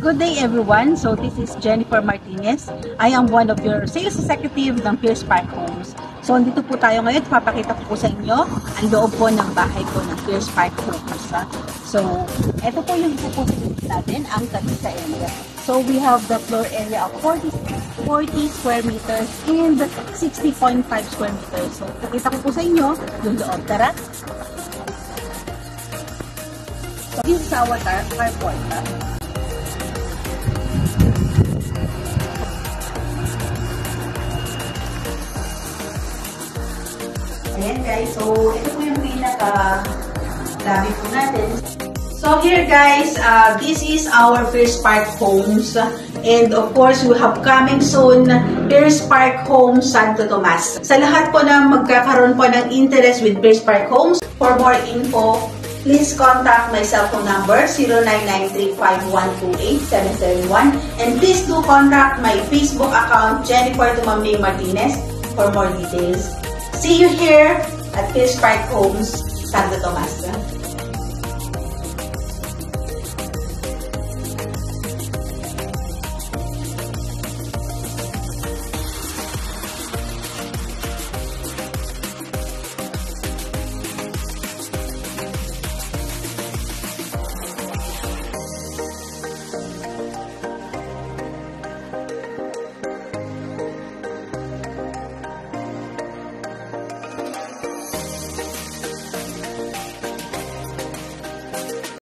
Good day everyone. So this is Jennifer Martinez. I am one of your sales executive ng Pierce Park Homes. So dito po tayo ngayon. Papakita ko po sa inyo ang loob po ng bahay ko ng Pierce Park Homes. So ito po yung ipupusin natin, ang Kalisa area. So we have the floor area of 40 square meters and 60.5 square meters. So pakita ko po sa inyo yung loob. Tara! So this is our carport. Ayan guys, so ito po yung pinaka-labi po natin. So here guys, this is our Pierce Park Homes. And of course, we have coming soon, Pierce Park Homes Santo Tomas. Sa lahat po na magkakaroon po ng interest with Pierce Park Homes, for more info, please contact my cellphone number 09935128-771. And please do contact my Facebook account, Jennifer Tumambing Martinez, for more details. See you here at Pierce Park Homes, Santo Tomas.